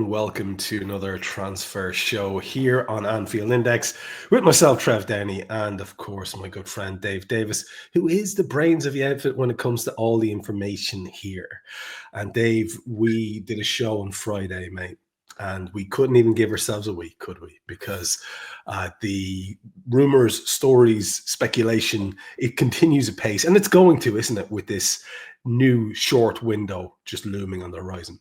everyone. Welcome to another transfer show here on Anfield Index with myself, Trev Downey, and of course, my good friend Dave Davis, who is the brains of the outfit when it comes to all the information here. And Dave, we did a show on Friday, mate, and we couldn't even give ourselves a week, could we? Because the rumors, stories, speculation, it continues apace, and it's going to, isn't it, with this new short window just looming on the horizon.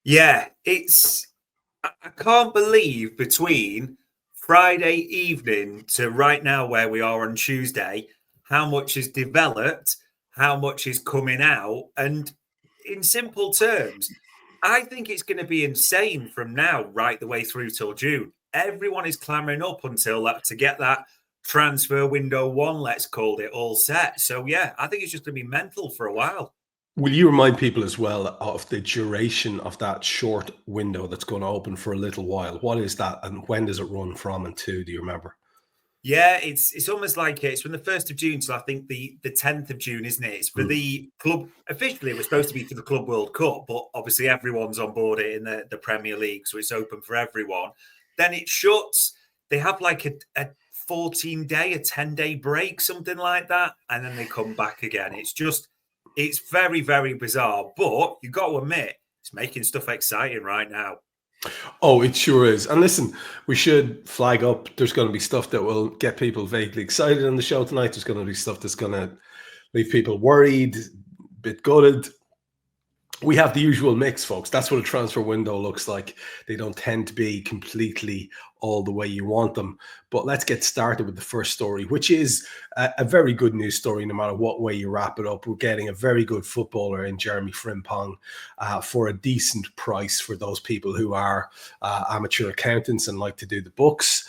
Yeah, I can't believe between Friday evening to right now where we are on Tuesday, how much is developed, how much is coming out. And in simple terms, I think it's going to be insane from now right the way through till June. Everyone is clamoring up until that to get that transfer window one, let's call it, all set. So, yeah, I think it's just going to be mental for a while. Will you remind people as well of the duration of that short window that's going to open for a little while? What is that, and when does it run from and to? Do you remember? Yeah, it's almost like it's from the 1st of June till I think the 10th of June, isn't it? It's for the club. Officially, it was supposed to be for the Club World Cup, but obviously everyone's on board it in the Premier League, so it's open for everyone. Then it shuts. They have like a 14-day, a 10-day break, something like that, and then they come back again. It's very, very bizarre, but you've got to admit, it's making stuff exciting right now. Oh, it sure is. And listen, we should flag up, there's going to be stuff that will get people vaguely excited on the show tonight. There's going to be stuff that's going to leave people worried, a bit gutted. We have the usual mix, folks. That's what a transfer window looks like. They don't tend to be completely all the way you want them. But let's get started with the first story, which is a very good news story no matter what way you wrap it up. We're getting a very good footballer in Jeremy Frimpong for a decent price for those people who are amateur accountants and like to do the books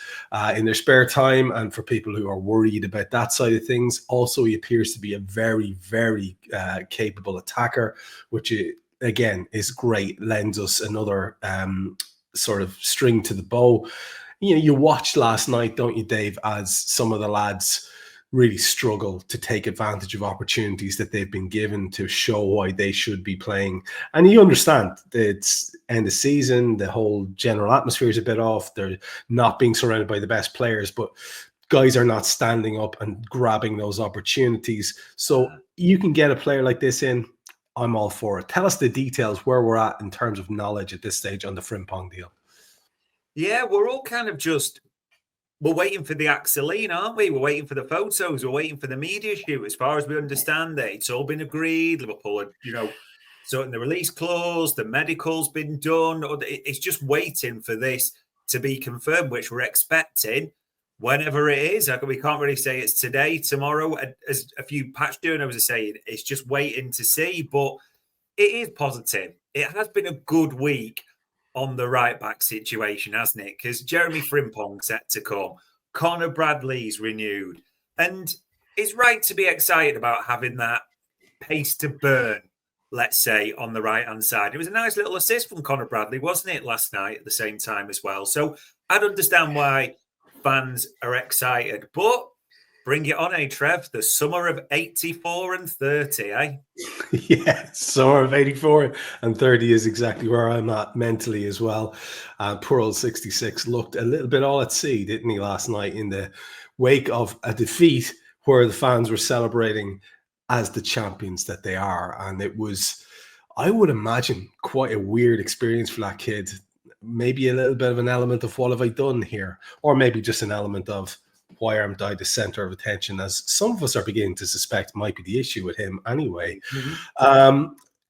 in their spare time, and for people who are worried about that side of things. Also, he appears to be a very, very capable attacker, which again is great, lends us another sort of string to the bow. You know, you watched last night, don't you, Dave, as some of the lads really struggle to take advantage of opportunities that they've been given to show why they should be playing. And you understand that it's end of season, the whole general atmosphere is a bit off, they're not being surrounded by the best players, but guys are not standing up and grabbing those opportunities. So you can get a player like this in, I'm all for it. Tell us the details, where we're at in terms of knowledge at this stage on the Frimpong deal. Yeah, we're all kind of we're waiting for the Axeline, aren't we? We're waiting for the photos. We're waiting for the media shoot. As far as we understand it, it's all been agreed. Liverpool, sorting the release clause, the medical's been done. It's just waiting for this to be confirmed, which we're expecting whenever it is. We can't really say it's today, tomorrow. As a few patch journals are saying, it's just waiting to see. But it is positive. It has been a good week on the right back situation, hasn't it? Because Jeremy Frimpong set to come, Connor Bradley's renewed, and it's right to be excited about having that pace to burn, let's say, on the right hand side. It was a nice little assist from Connor Bradley, wasn't it, last night at the same time as well? So I'd understand why fans are excited, but bring it on, Trev? The summer of 84 and 30, eh? Yeah, summer of 84 and 30 is exactly where I'm at mentally as well. Poor old 66 looked a little bit all at sea, didn't he, last night in the wake of a defeat where the fans were celebrating as the champions that they are. And it was, I would imagine, quite a weird experience for that kid. Maybe a little bit of an element of what have I done here? Or maybe just an element of why aren't I the center of attention, as some of us are beginning to suspect might be the issue with him anyway.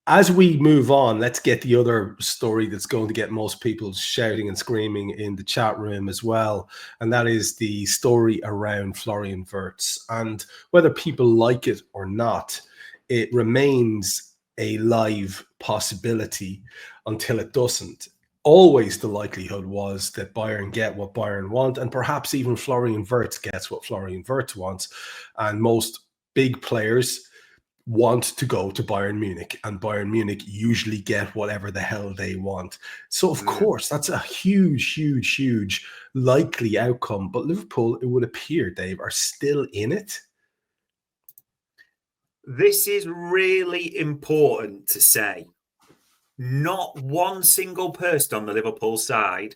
As we move on, let's get the other story that's going to get most people shouting and screaming in the chat room as well. And that is the story around Florian Wirtz. And whether people like it or not, it remains a live possibility until it doesn't. Always the likelihood was that Bayern get what Bayern want, and perhaps even Florian Wirtz gets what Florian Wirtz wants. And most big players want to go to Bayern Munich, and Bayern Munich usually get whatever the hell they want. So, of course, that's a huge, huge, huge likely outcome. But Liverpool, it would appear, Dave, are still in it. This is really important to say. not one single person on the Liverpool side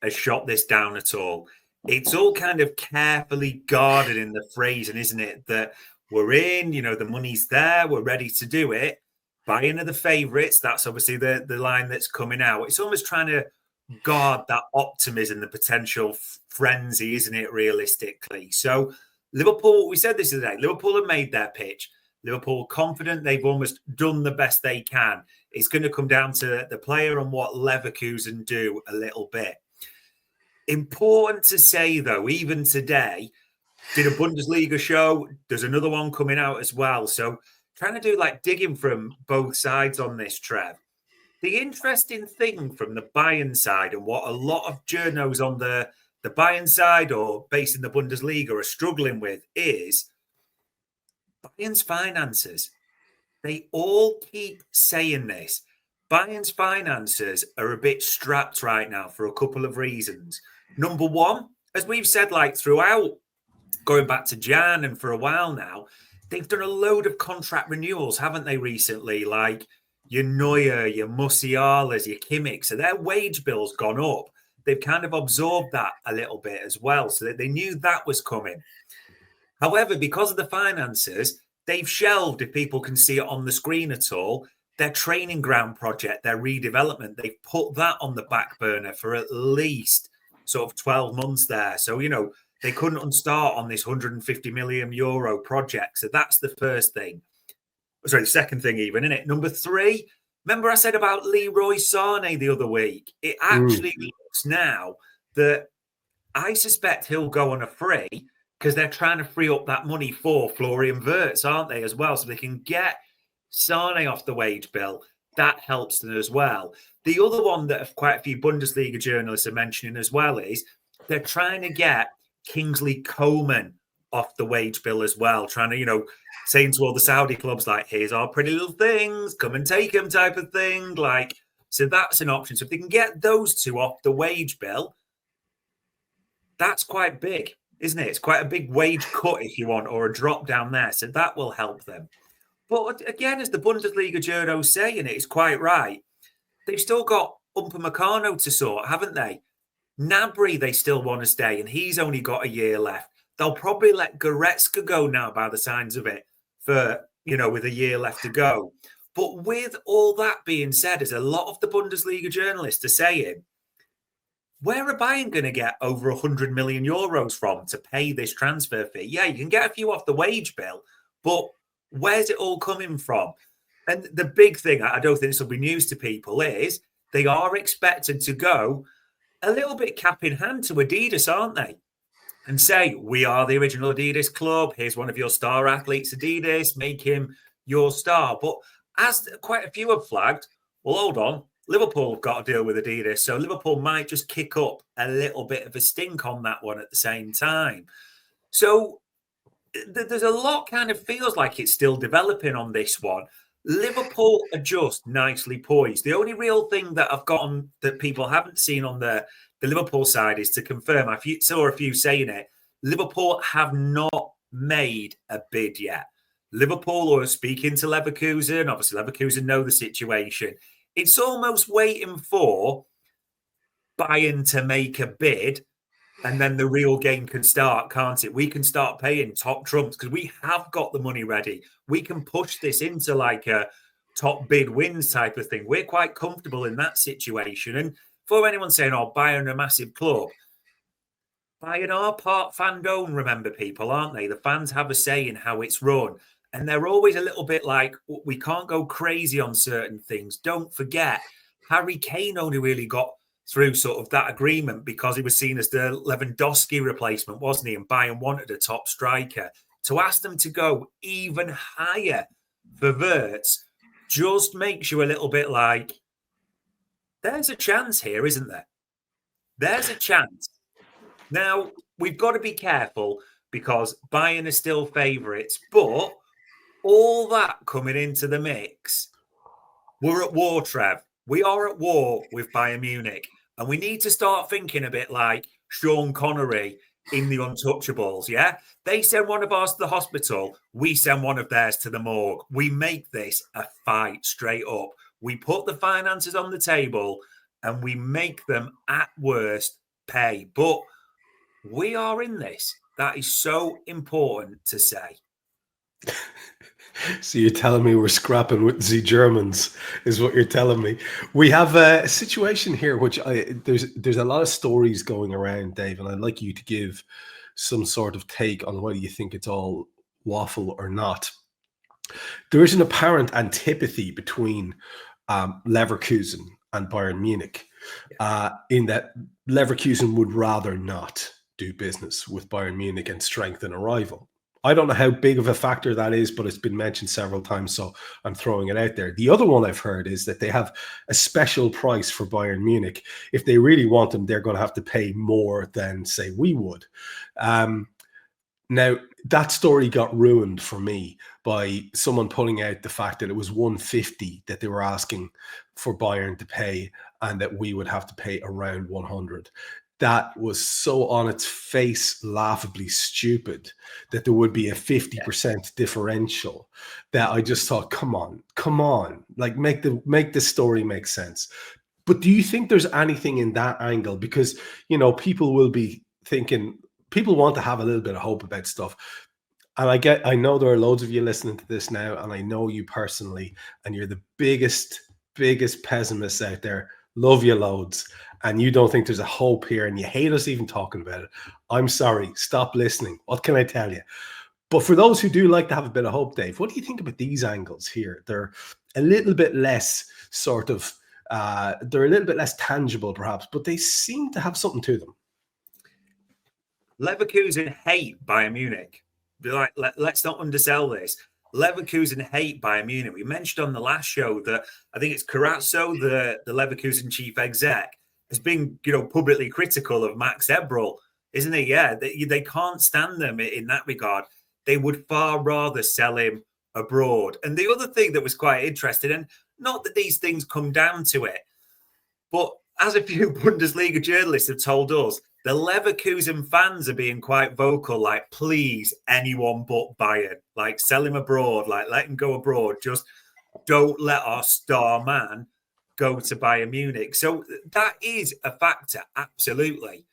has shot this down at all. It's all kind of carefully guarded in the phrasing, isn't it? That we're in, the money's there, we're ready to do it. Bayern are the favourites. That's obviously the line that's coming out. It's almost trying to guard that optimism, the potential frenzy, isn't it, realistically? So Liverpool, we said this today, Liverpool have made their pitch. Liverpool confident they've almost done the best they can. It's going to come down to the player and what Leverkusen do a little bit. Important to say, though, even today, did a Bundesliga show. There's another one coming out as well. So trying to do digging from both sides on this, Trev. The interesting thing from the Bayern side and what a lot of journos on the Bayern side or based in the Bundesliga are struggling with is Bayern's finances. They all keep saying this. Bayern's finances are a bit strapped right now for a couple of reasons. Number one, as we've said throughout, going back to Jan and for a while now, they've done a load of contract renewals, haven't they, recently? Like your Neuer, your Musialas, your Kimmich. So their wage bill's gone up. They've kind of absorbed that a little bit as well. So they knew that was coming. However, because of the finances, they've shelved, if people can see it on the screen at all, their training ground project, their redevelopment. They've put that on the back burner for at least sort of 12 months there. So, they couldn't start on this 150 million euro project. So that's the first thing. Sorry, the second thing even, isn't it? Number three, remember I said about Leroy Sané the other week? It actually looks now that I suspect he'll go on a free because they're trying to free up that money for Florian Wirtz, aren't they, as well? So they can get Sané off the wage bill. That helps them as well. The other one that quite a few Bundesliga journalists are mentioning as well is they're trying to get Kingsley Coman off the wage bill as well, trying to, saying to all the Saudi clubs, here's our pretty little things, come and take them type of thing. So that's an option. So if they can get those two off the wage bill, that's quite big, isn't it? It's quite a big wage cut, if you want, or a drop down there. So that will help them. But again, as the Bundesliga journo's saying, it's quite right. They've still got Upamecano to sort, haven't they? Gnabry, they still want to stay, and he's only got a year left. They'll probably let Goretzka go now by the signs of it for, with a year left to go. But with all that being said, as a lot of the Bundesliga journalists are saying, where are Bayern going to get over 100 million euros from to pay this transfer fee? Yeah, you can get a few off the wage bill, but where's it all coming from? And the big thing, I don't think this will be news to people, is they are expected to go a little bit cap in hand to Adidas, aren't they? And say, we are the original Adidas club. Here's one of your star athletes, Adidas. Make him your star. But as quite a few have flagged, well, hold on. Liverpool have got to deal with Adidas. So Liverpool might just kick up a little bit of a stink on that one at the same time. So there's a lot kind of feels like it's still developing on this one. Liverpool are just nicely poised. The only real thing that I've gotten that people haven't seen on the Liverpool side is to confirm, I saw a few saying it, Liverpool have not made a bid yet. Liverpool are speaking to Leverkusen. Obviously, Leverkusen know the situation. It's almost waiting for Bayern to make a bid, and then the real game can start, can't it? We can start paying top trumps because we have got the money ready. We can push this into a top bid wins type of thing. We're quite comfortable in that situation. And for anyone saying, Bayern are a massive club, Bayern are part fan-owned, remember, people, aren't they? The fans have a say in how it's run. And they're always a little bit like, we can't go crazy on certain things. Don't forget, Harry Kane only really got through sort of that agreement because he was seen as the Lewandowski replacement, wasn't he? And Bayern wanted a top striker. To ask them to go even higher for Vertz just makes you a little bit like, there's a chance here, isn't there? There's a chance. Now, we've got to be careful because Bayern are still favourites, but all that coming into the mix, we're at war, Trev. We are at war with Bayern Munich, and we need to start thinking a bit like Sean Connery in The Untouchables, yeah? They send one of ours to the hospital, we send one of theirs to the morgue. We make this a fight straight up. We put the finances on the table and we make them at worst pay. But we are in this. That is so important to say. So you're telling me we're scrapping with the Germans, is what you're telling me. We have a situation here, which there's a lot of stories going around, Dave, and I'd like you to give some sort of take on whether you think it's all waffle or not. There is an apparent antipathy between Leverkusen and Bayern Munich, in that Leverkusen would rather not do business with Bayern Munich and strengthen a rival. I don't know how big of a factor that is, but it's been mentioned several times, so I'm throwing it out there. The other one I've heard is that they have a special price for Bayern Munich. If they really want them, they're going to have to pay more than, say, we would. Now, that story got ruined for me by someone pulling out the fact that it was 150 that they were asking for Bayern to pay and that we would have to pay around 100. That was so on its face laughably stupid that there would be a 50% differential that I just thought, come on, like make the story make sense. But do you think there's anything in that angle? Because, you know, people will be thinking, people want to have a little bit of hope about stuff. And I know there are loads of you listening to this now, and I know you personally, and you're the biggest pessimists out there. Love you loads. And you don't think there's a hope here, and you hate us even talking about it. I'm sorry. Stop listening. What can I tell you? But for those who do like to have a bit of hope, Dave, what do you think about these angles here? They're a little bit less sort of, they're a little bit less tangible perhaps, but they seem to have something to them. Leverkusen hate Bayern Munich. Like, let's not undersell this. Leverkusen hate Bayern Munich. We mentioned on the last show that I think it's Carazzo, the Leverkusen chief exec, has been, you know, publicly critical of Max Eberl, isn't he? Yeah, they can't stand them in that regard. They would far rather sell him abroad. And the other thing that was quite interesting, and not that these things come down to it, but as a few Bundesliga journalists have told us, the Leverkusen fans are being quite vocal, like, please, anyone but Bayern. Like, sell him abroad, like, let him go abroad. Just don't let our star man go to Bayern Munich. So that is a factor, absolutely.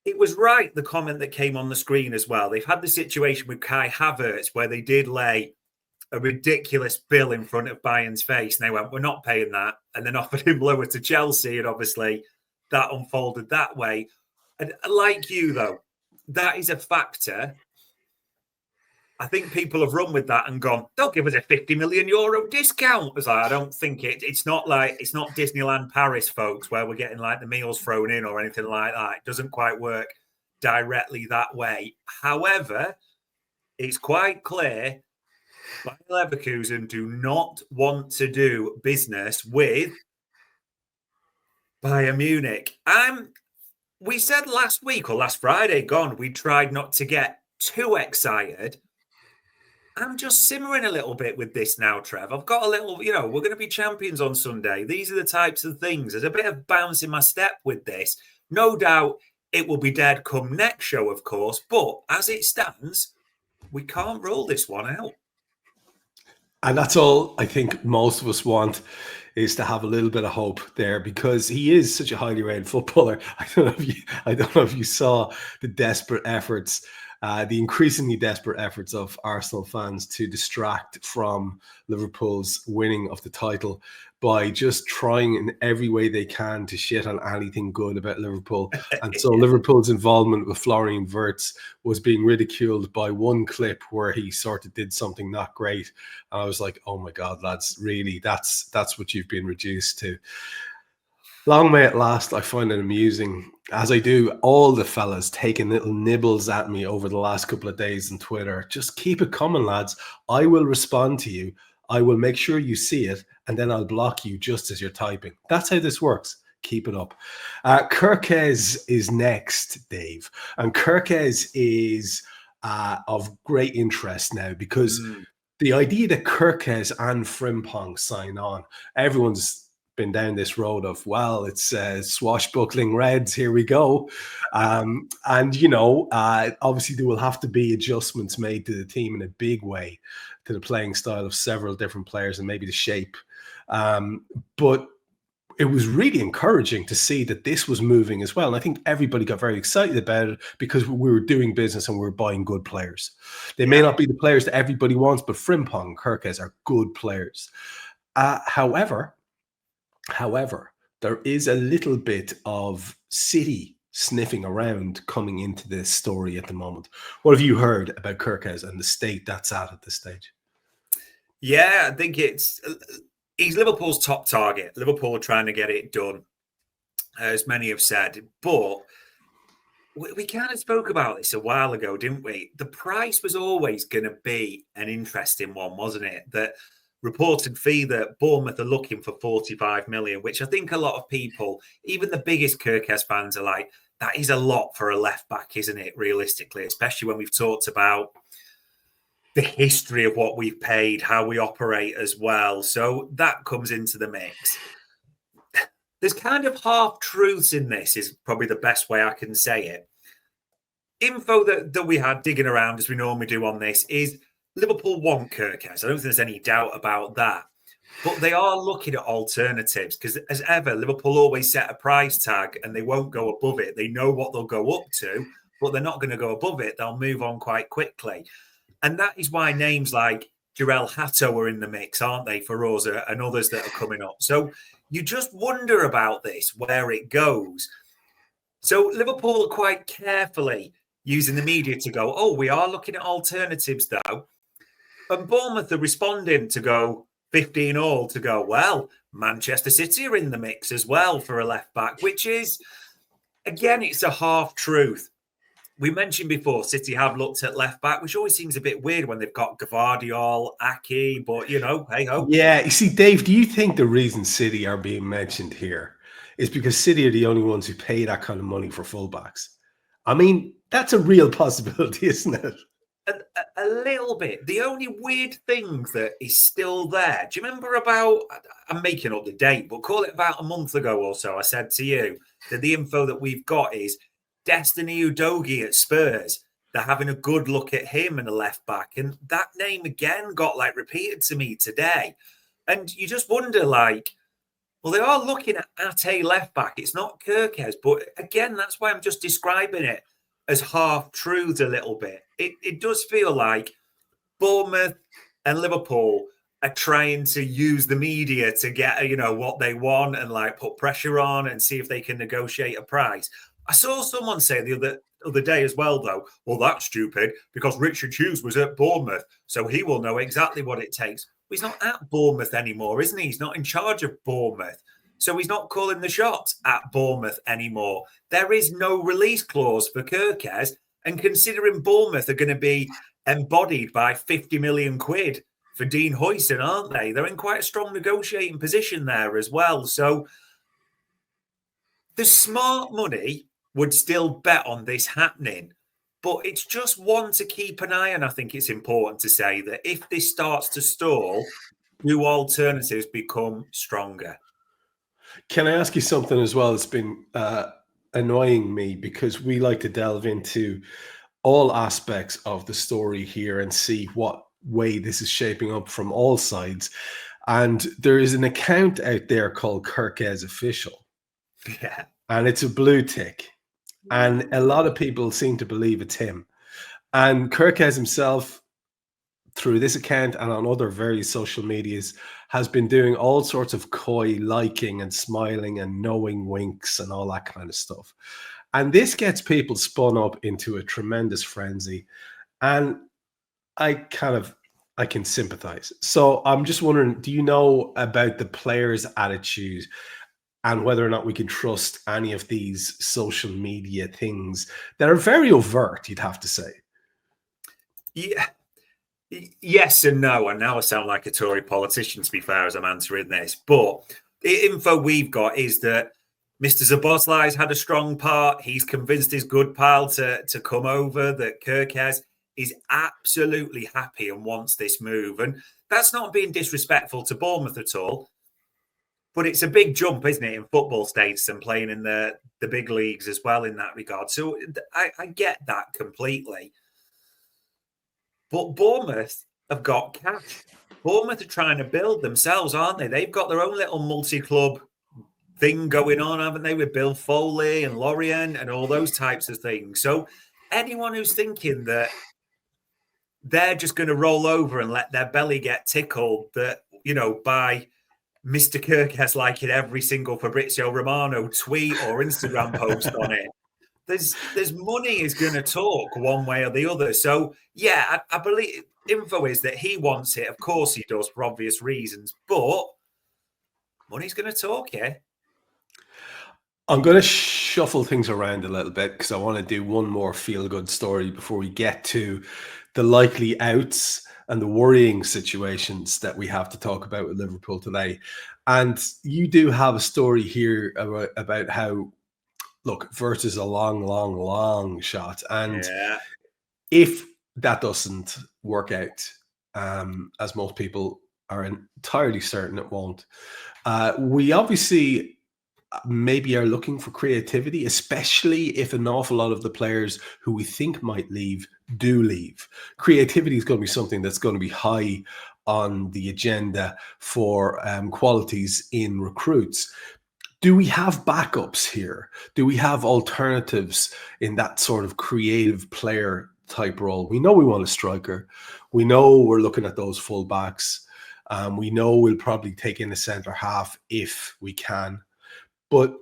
It was right, the comment that came on the screen as well. They've had the situation with Kai Havertz where they did lay a ridiculous bill in front of Bayern's face. And they went, we're not paying that. And then offered him lower to Chelsea. And obviously that unfolded that way. And like you, though, that is a factor. I think people have run with that and gone, they'll give us a 50 million euro discount. It's like, I don't think it's not Disneyland Paris, folks, where we're getting like the meals thrown in or anything like that. It doesn't quite work directly that way. However, it's quite clear Bayer Leverkusen do not want to do business with Bayern Munich. We said last week or last Friday gone, we tried not to get too excited. I'm just simmering a little bit with this now, Trev. I've got a little, you know, we're going to be champions on Sunday. These are the types of things. There's a bit of bounce in my step with this. No doubt it will be dead come next show, of course. But as it stands, we can't rule this one out. And that's all I think most of us want, is to have a little bit of hope there, because he is such a highly rated footballer. I don't know if you saw the desperate efforts, the increasingly desperate efforts of Arsenal fans to distract from Liverpool's winning of the title by just trying in every way they can to shit on anything good about Liverpool. And so Liverpool's involvement with Florian Wirtz was being ridiculed by one clip where he sort of did something not great. And I was like, oh my God, lads, really, that's what you've been reduced to. Long may it last. I find it amusing, as I do all the fellas taking little nibbles at me over the last couple of days on Twitter. Just keep it coming, lads. I will respond to you. I will make sure you see it, and then I'll block you just as you're typing. That's how this works. Keep it up. Kerkez is next, Dave. And Kerkez is of great interest now, because the idea that Kerkez and Frimpong sign on, everyone's been down this road of, well, it's swashbuckling Reds, here we go. And, you know, obviously there will have to be adjustments made to the team in a big way, to the playing style of several different players and maybe the shape But it was really encouraging to see that this was moving as well. And I think everybody got very excited about it because we were doing business and we were buying good players. They may not be the players that everybody wants, but Frimpong, Kerkez are good players. However, there is a little bit of City sniffing around coming into this story at the moment. What have you heard about Kerkez and the state that's at this stage? Yeah, I think he's Liverpool's top target. Liverpool are trying to get it done, as many have said. But we kind of spoke about this a while ago, didn't we? The price was always going to be an interesting one, wasn't it? That reported fee that Bournemouth are looking for 45 million, which I think a lot of people, even the biggest Kerkez fans, are like, that is a lot for a left back, isn't it, realistically? Especially when we've talked about the history of what we've paid, how we operate as well. So that comes into the mix. There's kind of half truths in this, is probably the best way I can say it. Info that we had digging around, as we normally do on this, is Liverpool want Kerkez. I don't think there's any doubt about that. But they are looking at alternatives because, as ever, Liverpool always set a price tag and they won't go above it. They know what they'll go up to, but they're not going to go above it. They'll move on quite quickly. And that is why names like Jarell Hatto are in the mix, aren't they, for us and others that are coming up. So you just wonder about this, where it goes. So Liverpool are quite carefully using the media to go, oh, we are looking at alternatives, though. And Bournemouth are responding to go 15 all to go, well, Manchester City are in the mix as well for a left back, which is, again, it's a half truth. We mentioned before, City have looked at left back, which always seems a bit weird when they've got Gvardiol, Aki, but, you know, hey-ho. Yeah, you see, Dave, do you think the reason City are being mentioned here is because City are the only ones who pay that kind of money for fullbacks? I mean, that's a real possibility, isn't it? A little bit. The only weird thing that is still there, do you remember about, I'm making up the date, but call it about a month ago or so, I said to you that the info that we've got is Destiny Udogie at Spurs. They're having a good look at him and a left back. And that name again got repeated to me today. And you just wonder well, they are looking at a left back. It's not Kerkez, but again, that's why I'm just describing it as half truths a little bit. It does feel like Bournemouth and Liverpool are trying to use the media to get, what they want and put pressure on and see if they can negotiate a price. I saw someone say the other day as well, though, well, that's stupid because Richard Hughes was at Bournemouth, so he will know exactly what it takes. Well, he's not at Bournemouth anymore, isn't he? He's not in charge of Bournemouth. So he's not calling the shots at Bournemouth anymore. There is no release clause for Kerkez. And considering Bournemouth are going to be embodied by 50 million quid for Dean Huijsen, aren't they? They're in quite a strong negotiating position there as well. So the smart money would still bet on this happening. But it's just one to keep an eye on. I think it's important to say that if this starts to stall, new alternatives become stronger. Can I ask you something as well? It's been annoying me because we like to delve into all aspects of the story here and see what way this is shaping up from all sides. And there is an account out there called Kerkez Official. Yeah. And it's a blue tick. And a lot of people seem to believe it's him. And Kerkez himself, through this account and on other various social medias, has been doing all sorts of coy liking and smiling and knowing winks and all that kind of stuff. And this gets people spun up into a tremendous frenzy. And I can sympathize. So I'm just wondering, do you know about the players' attitude and whether or not we can trust any of these social media things that are very overt, you'd have to say? Yeah. Yes and no. And now I sound like a Tory politician, to be fair, as I'm answering this. But the info we've got is that Mr. Szoboszlai's had a strong part. He's convinced his good pal to come over, that Kerkez is absolutely happy and wants this move. And that's not being disrespectful to Bournemouth at all. But it's a big jump, isn't it, in football status and playing in the big leagues as well in that regard. So I get that completely. But Bournemouth have got cash. Bournemouth are trying to build themselves, aren't they? They've got their own little multi-club thing going on, haven't they, with Bill Foley and Lorient and all those types of things. So anyone who's thinking that they're just going to roll over and let their belly get tickled, that, by Mr. Kerkez liking every single Fabrizio Romano tweet or Instagram post on it, there's money is going to talk one way or the other. So, yeah, I believe info is that he wants it. Of course he does, for obvious reasons. But money's going to talk, yeah? I'm going to shuffle things around a little bit because I want to do one more feel-good story before we get to the likely outs and the worrying situations that we have to talk about with Liverpool today. And you do have a story here about how, look, Vertz is a long shot. And if that doesn't work out, as most people are entirely certain it won't, we obviously maybe are looking for creativity, especially if an awful lot of the players who we think might leave do leave. Creativity is going to be something that's going to be high on the agenda for qualities in recruits. Do we have backups here? Do we have alternatives in that sort of creative player type role? We know we want a striker. We know we're looking at those full backs. We know we'll probably take in a centre half if we can. But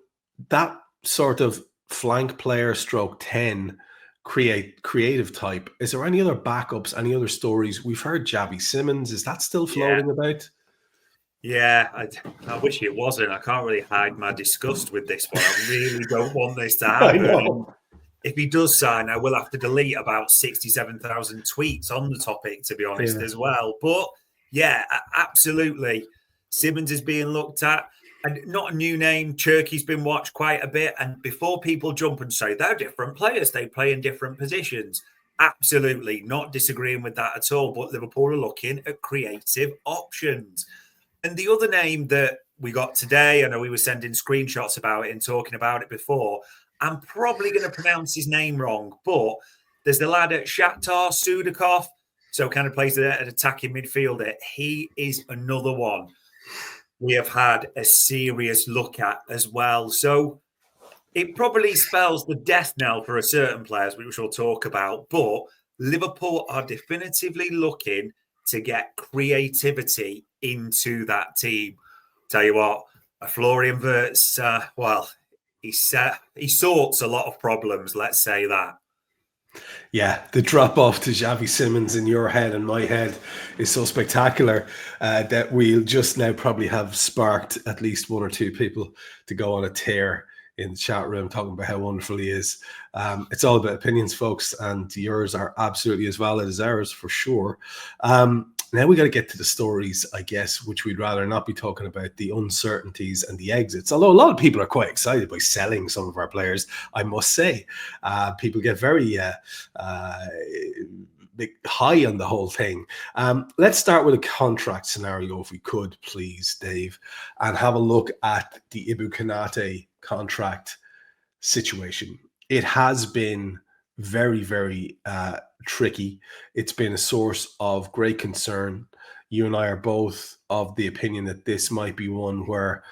that sort of flank player stroke 10 creative type, is there any other backups, any other stories? We've heard Xavi Simons. Is that still floating about? Yeah, I wish it wasn't. I can't really hide my disgust with this one. I really don't want this to happen. I know. If he does sign, I will have to delete about 67,000 tweets on the topic, to be honest, as well. But yeah, absolutely. Simons is being looked at. And not a new name. Turkey's been watched quite a bit. And before people jump and say they're different players, they play in different positions. Absolutely not disagreeing with that at all. But Liverpool are looking at creative options. And the other name that we got today, I know we were sending screenshots about it and talking about it before. I'm probably going to pronounce his name wrong, but there's the lad at Shakhtar, Sudakov, so kind of plays an attacking midfielder. He is another one we have had a serious look at as well. So it probably spells the death knell for a certain players, which we'll talk about. But Liverpool are definitively looking to get creativity into that team. Tell you what, a Florian Wirtz, he sorts a lot of problems, let's say that. Yeah, the drop off to Xavi Simons in your head and my head is so spectacular that we'll just now probably have sparked at least one or two people to go on a tear in the chat room talking about how wonderful he is. It's all about opinions, folks, and yours are absolutely as valid as ours for sure. Now we got to get to the stories, I guess, which we'd rather not be talking about, the uncertainties and the exits. Although a lot of people are quite excited by selling some of our players, I must say. People get very high on the whole thing. Let's start with a contract scenario, if we could, please, Dave, and have a look at the Konate contract situation. It has been very, very tricky. It's been a source of great concern. You and I are both of the opinion that this might be one where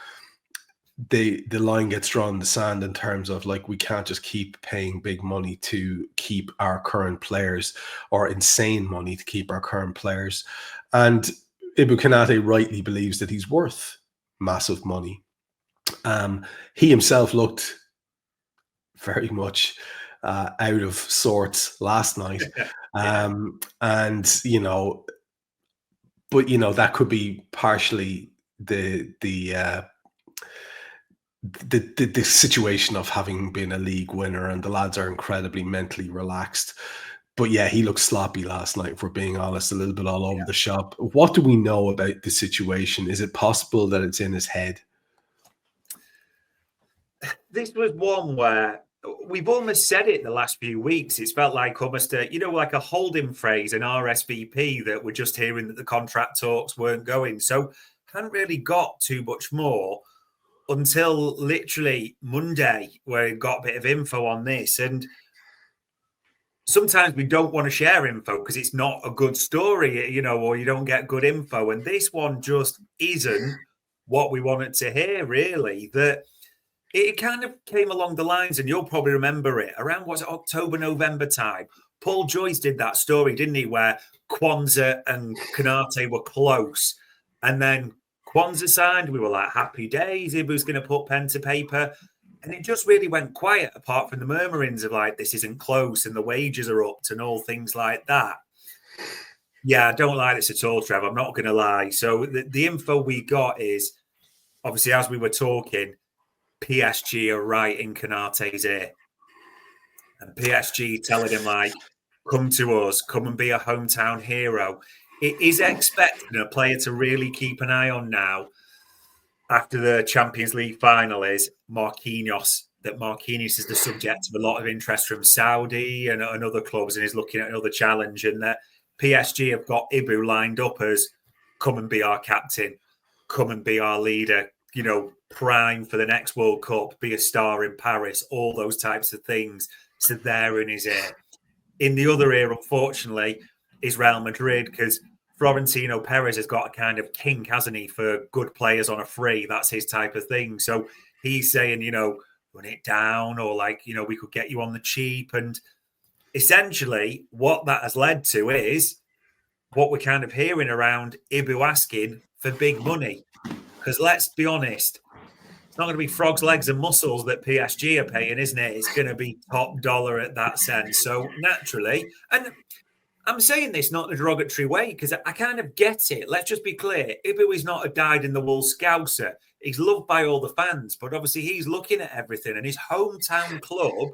the line gets drawn in the sand in terms of, like, we can't just keep paying big money to keep our current players, or insane money to keep our current players. And Konate rightly believes that he's worth massive money. He himself looked very much out of sorts last night. And, but, that could be partially the situation of having been a league winner, and the lads are incredibly mentally relaxed. But yeah, he looked sloppy last night, if we're being honest, a little bit all over the shop. What do we know about the situation? Is it possible that it's in his head? This was one where we've almost said it the last few weeks. It's felt like almost like a holding phrase, an RSVP, that we're just hearing that the contract talks weren't going. So hadn't really got too much more until literally Monday, where we got a bit of info on this. And sometimes we don't want to share info because it's not a good story, or you don't get good info. And this one just isn't what we wanted to hear, really. That it kind of came along the lines, and you'll probably remember it, around, was it October, November time? Paul Joyce did that story, didn't he, where Kwanzaa and Konate were close. And then Kwanzaa signed, we were like, happy days, Ibu's going to put pen to paper. And it just really went quiet, apart from the murmurings of like, this isn't close and the wages are up and all things like that. Yeah, I don't like this at all, Trev. I'm not going to lie. So the info we got is, obviously, as we were talking, PSG are right in Kanate's ear. And PSG telling him, like, come to us, come and be a hometown hero. It is expecting a player to really keep an eye on now, after the Champions League final, is Marquinhos. That Marquinhos is the subject of a lot of interest from Saudi and other clubs, and is looking at another challenge. And that PSG have got Ibu lined up as, come and be our captain, come and be our leader, prime for the next World Cup, be a star in Paris, all those types of things. So they're in his ear. In the other ear, unfortunately, is Real Madrid, because Florentino Perez has got a kind of kink, hasn't he, for good players on a free. That's his type of thing. So he's saying, run it down, or like, we could get you on the cheap. And essentially what that has led to is what we're kind of hearing around Ibu asking for big money. Because let's be honest, it's not going to be frogs, legs and muscles that PSG are paying, isn't it? It's going to be top dollar at that sense. So naturally, and I'm saying this not in a derogatory way, because I kind of get it. Let's just be clear. Ibu is not a dyed-in-the-wool Scouser. He's loved by all the fans, but obviously he's looking at everything, and his hometown club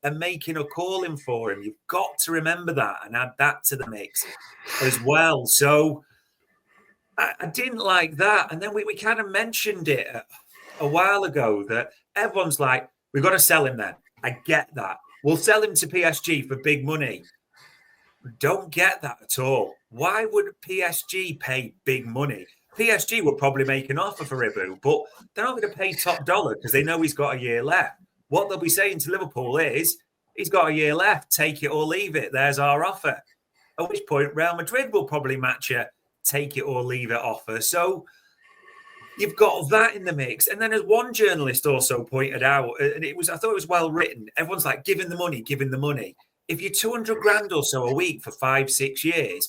are making a calling for him. You've got to remember that and add that to the mix as well. So I didn't like that. And then we kind of mentioned it a while ago, that everyone's like, we've got to sell him then. I get that. We'll sell him to PSG for big money. Don't get that at all. Why would PSG pay big money? PSG will probably make an offer for Ibu, but they're not going to pay top dollar because they know he's got a year left. What they'll be saying to Liverpool is, he's got a year left, take it or leave it. There's our offer. At which point Real Madrid will probably match a take it or leave it offer. So you've got that in the mix. And then, as one journalist also pointed out, and I thought it was well written, everyone's like, giving the money. If you're 200 grand or so a week for 5-6 years,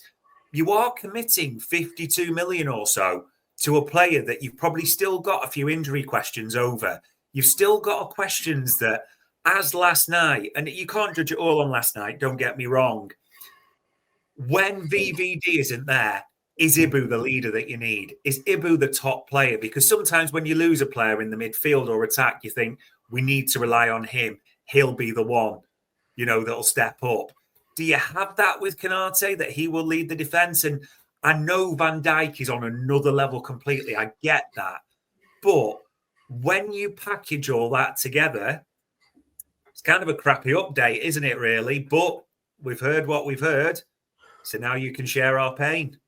you are committing 52 million or so to a player that you've probably still got a few injury questions over. You've still got questions that, as last night, and you can't judge it all on last night, don't get me wrong. When VVD isn't there, is Ibu the leader that you need? Is Ibu the top player? Because sometimes when you lose a player in the midfield or attack, you think, we need to rely on him. He'll be the one, that'll step up. Do you have that with Canate, that he will lead the defence? And I know Van Dijk is on another level completely. I get that. But when you package all that together, it's kind of a crappy update, isn't it, really? But we've heard what we've heard. So now you can share our pain.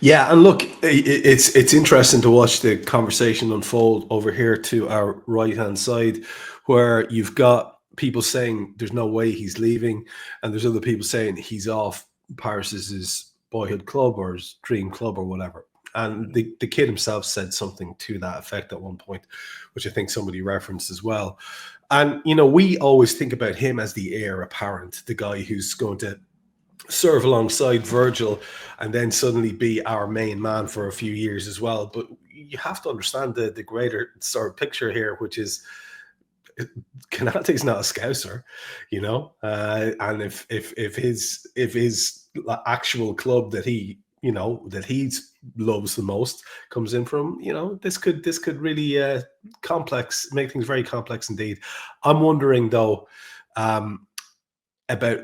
Yeah, and look, it's interesting to watch the conversation unfold over here to our right-hand side, where you've got people saying there's no way he's leaving, and there's other people saying he's off. Paris is his boyhood club or his dream club or whatever. And the kid himself said something to that effect at one point, which I think somebody referenced as well. And, we always think about him as the heir apparent, the guy who's going to serve alongside Virgil and then suddenly be our main man for a few years as well. But you have to understand the greater sort of picture here, which is Kanate's not a Scouser, and if his actual club that he loves the most comes in from, this could really make things very complex indeed. I'm wondering though about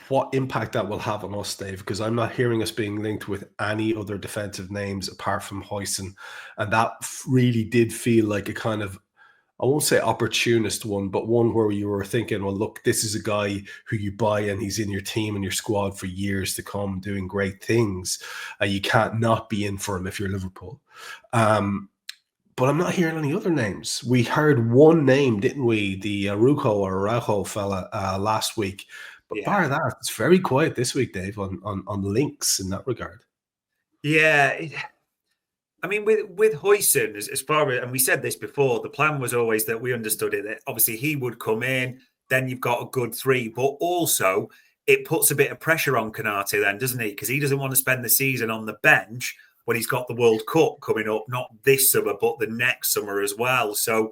what impact that will have on us, Dave, because I'm not hearing us being linked with any other defensive names apart from Huijsen, and that really did feel like a kind of, I won't say opportunist one, but one where you were thinking, well, look, this is a guy who you buy and he's in your team and your squad for years to come doing great things. You can't not be in for him if you're Liverpool. But I'm not hearing any other names. We heard one name, didn't we? The Araujo fella last week. But bar that, it's very quiet this week, Dave, on links in that regard. Yeah. I mean, with Huijsen, as far as, and we said this before, the plan was always that we understood it, that obviously he would come in, then you've got a good 3, but also it puts a bit of pressure on Konate then, doesn't it? Because he doesn't want to spend the season on the bench when he's got the World Cup coming up, not this summer, but the next summer as well. So,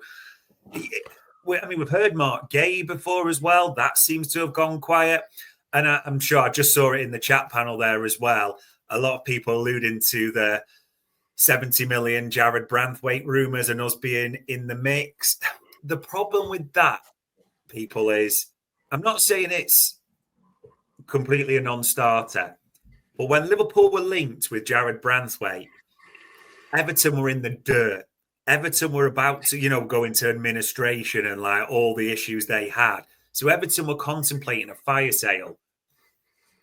we've heard Mark Gay before as well. That seems to have gone quiet. And I'm sure I just saw it in the chat panel there as well. A lot of people alluding to the 70 million Jared Branthwaite rumours and us being in the mix. The problem with that, people, is I'm not saying it's completely a non-starter, but when Liverpool were linked with Jared Branthwaite, Everton were in the dirt. Everton were about to, go into administration and like all the issues they had. So Everton were contemplating a fire sale.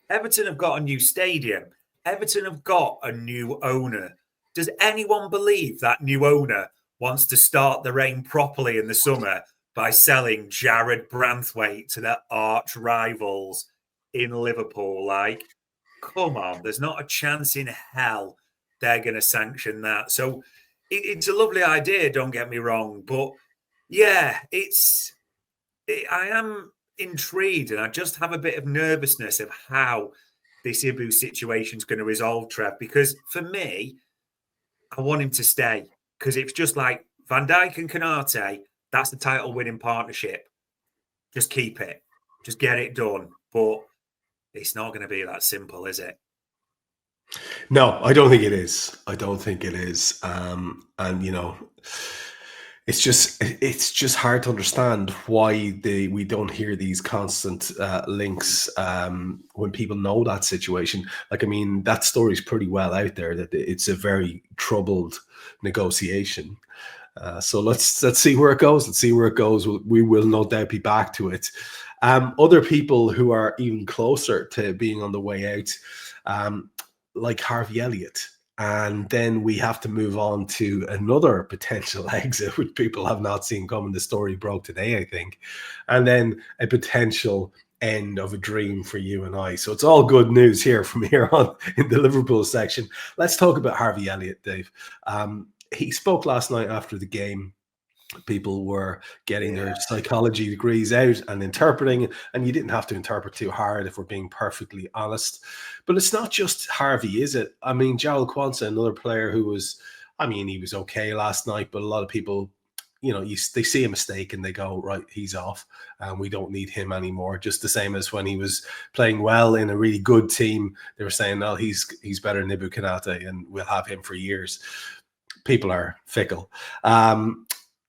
Everton have got a new stadium. Everton have got a new owner. Does anyone believe that new owner wants to start the reign properly in the summer by selling Jared Branthwaite to their arch rivals in Liverpool? Like, come on, there's not a chance in hell they're going to sanction that. So it's a lovely idea, don't get me wrong. But yeah, I am intrigued, and I just have a bit of nervousness of how this Ibu situation is going to resolve, Trev, because for me, I want him to stay, because it's just like Van Dijk and Canate, that's the title-winning partnership. Just keep it. Just get it done. But it's not going to be that simple, is it? No, I don't think it is. I don't think it is. It's just hard to understand why we don't hear these constant links when people know that situation. Like, I mean, that story's pretty well out there that it's a very troubled negotiation. So let's see where it goes. Let's see where it goes. We will no doubt be back to it. Other people who are even closer to being on the way out, like Harvey Elliot. And then we have to move on to another potential exit, which people have not seen coming. The story broke today, I think. And then a potential end of a dream for you and I. So it's all good news here from here on in the Liverpool section. Let's talk about Harvey Elliot, Dave. He spoke last night after the game. People were getting their psychology degrees out and interpreting, and you didn't have to interpret too hard if we're being perfectly honest. But it's not just Harvey, is it? I mean, Jarell Quansah, another player who was, he was okay last night, but a lot of people, they see a mistake and they go, right, he's off and we don't need him anymore. Just the same as when he was playing well in a really good team, they were saying, no, he's better than Ibu Konate and we'll have him for years. People are fickle.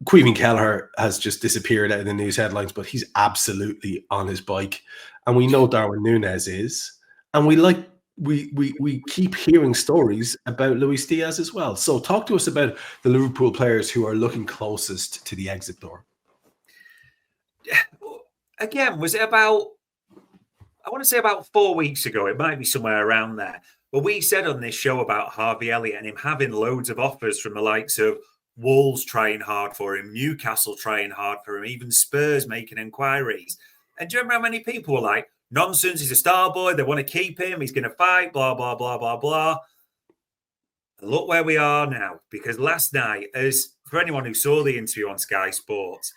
Queven Kelleher has just disappeared out of the news headlines, but he's absolutely on his bike. And we know Darwin Nunes is. And we keep hearing stories about Luis Diaz as well. So talk to us about the Liverpool players who are looking closest to the exit door. Again, was it about, I want to say about 4 weeks ago, it might be somewhere around there, but we said on this show about Harvey Elliot and him having loads of offers from the likes of Wolves trying hard for him, Newcastle trying hard for him, even Spurs making inquiries. And do you remember how many people were like, nonsense, he's a star boy, they want to keep him, he's going to fight, blah, blah, blah, blah, blah. And look where we are now, because last night, as for anyone who saw the interview on Sky Sports,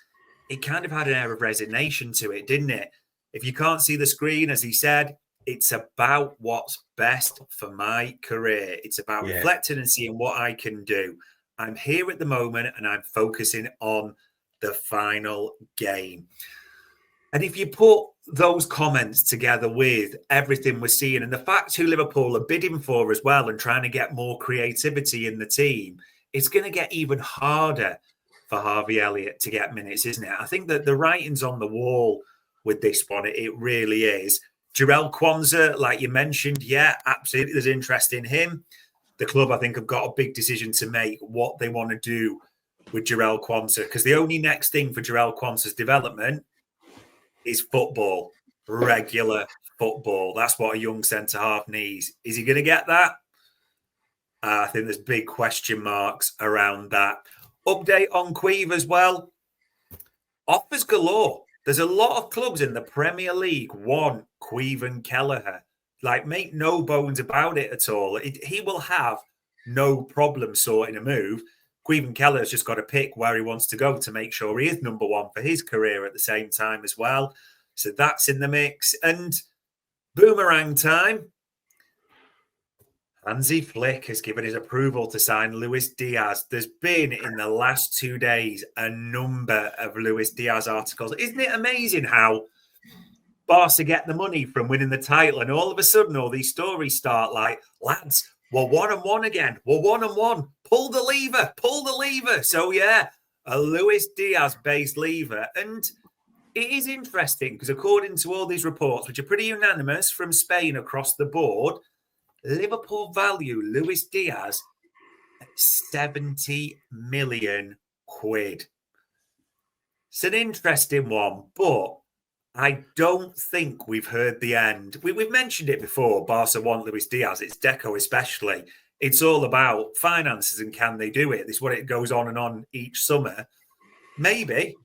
it kind of had an air of resignation to it, didn't it? If you can't see the screen, as he said, it's about what's best for my career. It's about reflecting and seeing what I can do. I'm here at the moment and I'm focusing on the final game. And if you put those comments together with everything we're seeing and the fact who Liverpool are bidding for as well and trying to get more creativity in the team, it's going to get even harder for Harvey Elliot to get minutes, isn't it? I think that the writing's on the wall with this one. It really is. Jarell Quansah, like you mentioned, absolutely, there's interest in him. The club, I think, have got a big decision to make what they want to do with Jarell Quansah, because the only next thing for Jarell Quansah's development is football, regular football. That's what a young centre-half needs. Is he going to get that? I think there's big question marks around that. Update on Queeve as well. Offers galore. There's a lot of clubs in the Premier League want Caoimhin Kelleher. Like, make no bones about it at all. He will have no problem sorting a move. Caoimhin Kelleher's just got to pick where he wants to go to make sure he is number one for his career at the same time as well. So that's in the mix. And boomerang time. Hansi Flick has given his approval to sign Luis Diaz. There's been, in the last 2 days, a number of Luis Diaz articles. Isn't it amazing how Barca get the money from winning the title, and all of a sudden all these stories start like, lads, we're 1-1 again. We're 1-1. Pull the lever. Pull the lever. So, yeah, a Luis Diaz-based lever. And it is interesting because according to all these reports, which are pretty unanimous from Spain across the board, Liverpool value Luis Diaz at 70 million quid. It's an interesting one, but I don't think we've heard the end. We've mentioned it before. Barca want Luis Diaz. It's Deco especially. It's all about finances and can they do it? This is what it goes on and on each summer. Maybe,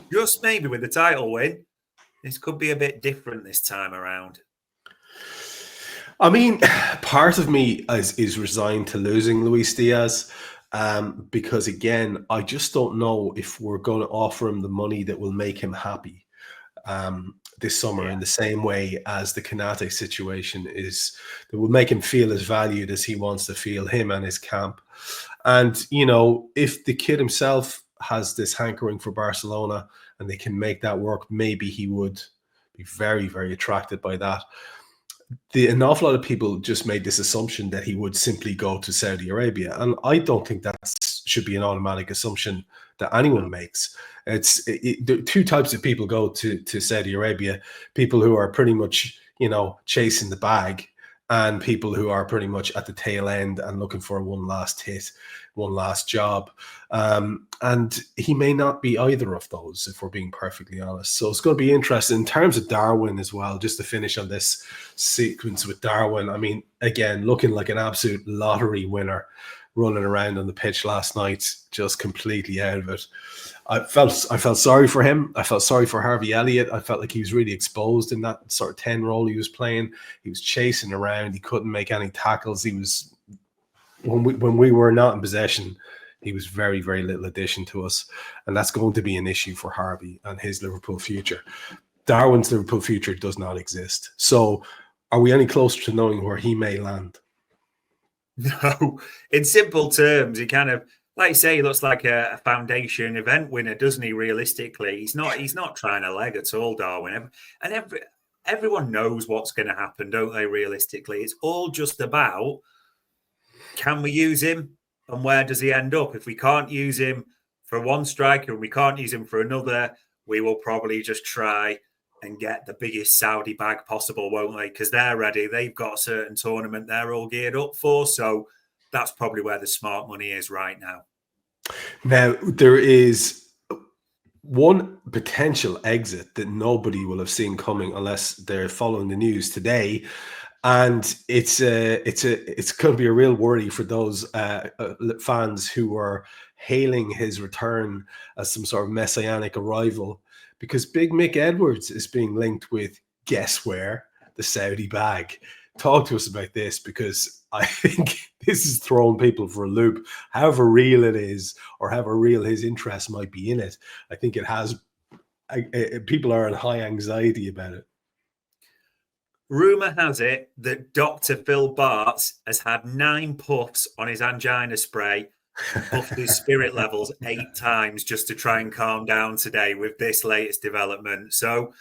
just maybe with the title win, this could be a bit different this time around. I mean, part of me is resigned to losing Luis Diaz because, again, I just don't know if we're going to offer him the money that will make him happy this summer in the same way as the Canate situation is, that will make him feel as valued as he wants to feel, him and his camp. And, you know, if the kid himself has this hankering for Barcelona and they can make that work, maybe he would be very, very attracted by that. An awful lot of people just made this assumption that he would simply go to Saudi Arabia. And I don't think that should be an automatic assumption that anyone makes. There are two types of people go to Saudi Arabia: people who are pretty much, you know, chasing the bag, and people who are pretty much at the tail end and looking for one last hit, one last job. And he may not be either of those, if we're being perfectly honest. So it's going to be interesting in terms of Darwin as well, just to finish on this sequence with Darwin. I mean, again, looking like an absolute lottery winner, running around on the pitch last night, just completely out of it. I felt sorry for him. I felt sorry for Harvey Elliot. I felt like he was really exposed in that sort of 10 role he was playing. He was chasing around. He couldn't make any tackles. He was, when we were not in possession, he was very, very little addition to us. And that's going to be an issue for Harvey and his Liverpool future. Darwin's Liverpool future does not exist. So are we any closer to knowing where he may land? No. In simple terms, he kind of, like you say, he looks like a foundation event winner, doesn't he, realistically? He's not trying a leg at all, Darwin. And everyone knows what's going to happen, don't they, realistically? It's all just about, can we use him and where does he end up? If we can't use him for one striker and we can't use him for another, we will probably just try and get the biggest Saudi bag possible, won't they? Because they're ready. They've got a certain tournament they're all geared up for. So that's probably where the smart money is right now. Now, there is one potential exit that nobody will have seen coming unless they're following the news today. And it's going to be a real worry for those fans who are hailing his return as some sort of messianic arrival, because Big Mick Edwards is being linked with, guess where? The Saudi bag. Talk to us about this, because I think this is throwing people for a loop. However real it is, or however real his interest might be in it, I think it has. People are in high anxiety about it. Rumour has it that Dr. Phil Bartz has had 9 puffs on his angina spray, puffed his spirit levels 8 times just to try and calm down today with this latest development. So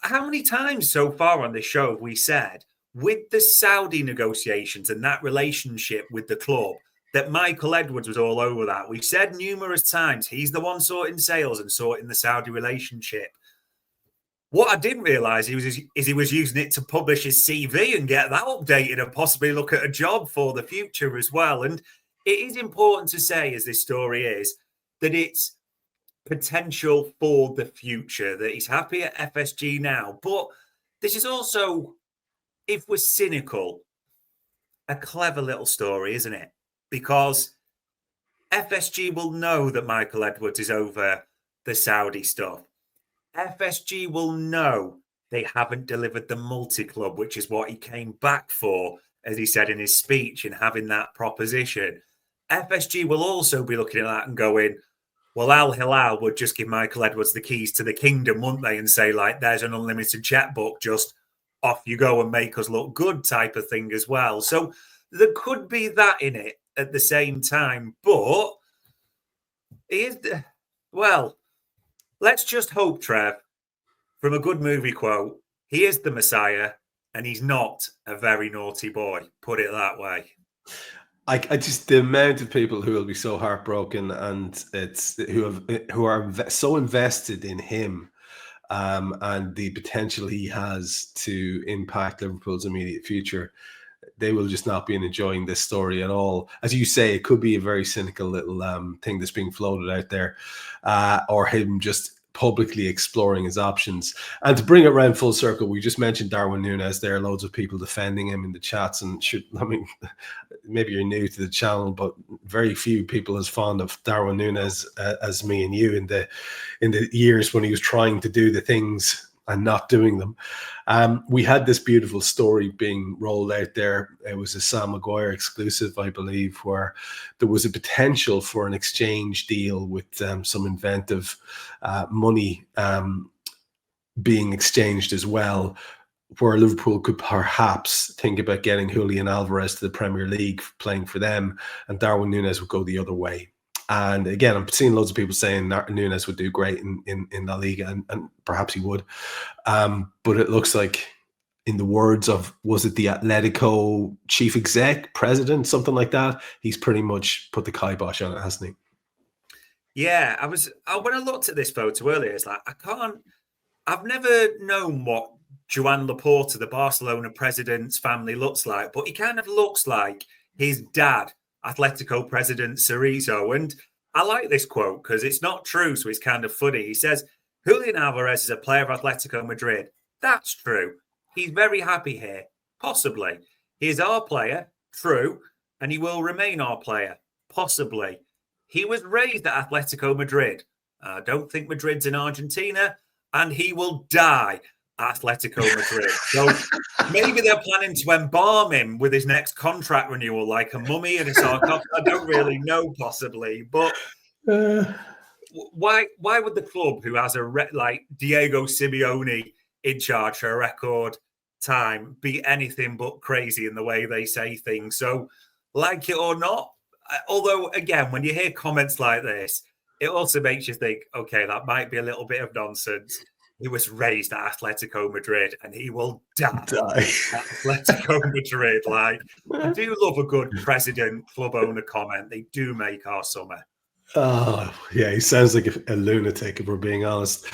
how many times so far on this show have we said, with the Saudi negotiations and that relationship with the club, that Michael Edwards was all over that? We've said numerous times he's the one sorting sales and sorting the Saudi relationship. What I didn't realise he was using it to publish his CV and get that updated and possibly look at a job for the future as well. And it is important to say, as this story is, that it's potential for the future, that he's happy at FSG now. But this is also, if we're cynical, a clever little story, isn't it? Because FSG will know that Michael Edwards is over the Saudi stuff. FSG will know they haven't delivered the multi-club, which is what he came back for, as he said in his speech, and having that proposition. FSG will also be looking at that and going, well, Al Hilal would just give Michael Edwards the keys to the kingdom, wouldn't they? And say, like, there's an unlimited checkbook, just off you go and make us look good type of thing as well. So there could be that in it at the same time. But well, let's just hope, Trev, from a good movie quote, he is the Messiah and he's not a very naughty boy. Put it that way. I just, the amount of people who will be so heartbroken and who are so invested in him and the potential he has to impact Liverpool's immediate future, they will just not be enjoying this story at all. As you say, it could be a very cynical little thing that's being floated out there, or him just publicly exploring his options. And to bring it around full circle, we just mentioned Darwin Nunes. There are loads of people defending him in the chats, and maybe you're new to the channel, but very few people as fond of Darwin Nunes as me and you in the years when he was trying to do the things and not doing them. We had this beautiful story being rolled out there. It was a Sam Maguire exclusive, I believe, where there was a potential for an exchange deal with some inventive money being exchanged as well, where Liverpool could perhaps think about getting Julian Alvarez to the Premier League playing for them, and Darwin Nunes would go the other way. And again, I'm seeing loads of people saying Nunes would do great in La Liga, and perhaps he would. But it looks like, in the words of, was it the Atletico chief exec, president, something like that, he's pretty much put the kibosh on it, hasn't he? Yeah, when I looked at this photo earlier, it's like, I've never known what Joan Laporta, the Barcelona president's family, looks like, but he kind of looks like his dad, Atletico president Cerezo. And I like this quote because it's not true, so it's kind of funny. He says, Julian Alvarez is a player of Atletico Madrid. That's true. He's very happy here. Possibly. He is our player. True. And he will remain our player. Possibly. He was raised at Atletico Madrid. I don't think Madrid's in Argentina. And he will die at Atletico Madrid. So maybe they're planning to embalm him with his next contract renewal, like a mummy and a sarcophagus. I don't really know, possibly. But why would the club, who has like Diego Simeone in charge for a record time, be anything but crazy in the way they say things? So, like it or not, although, again, when you hear comments like this, it also makes you think, okay, that might be a little bit of nonsense. He was raised at Atletico Madrid and he will die at Atletico Madrid. Like, I do love a good president, club owner comment. They do make our summer. Oh, yeah, he sounds like a lunatic, if we're being honest.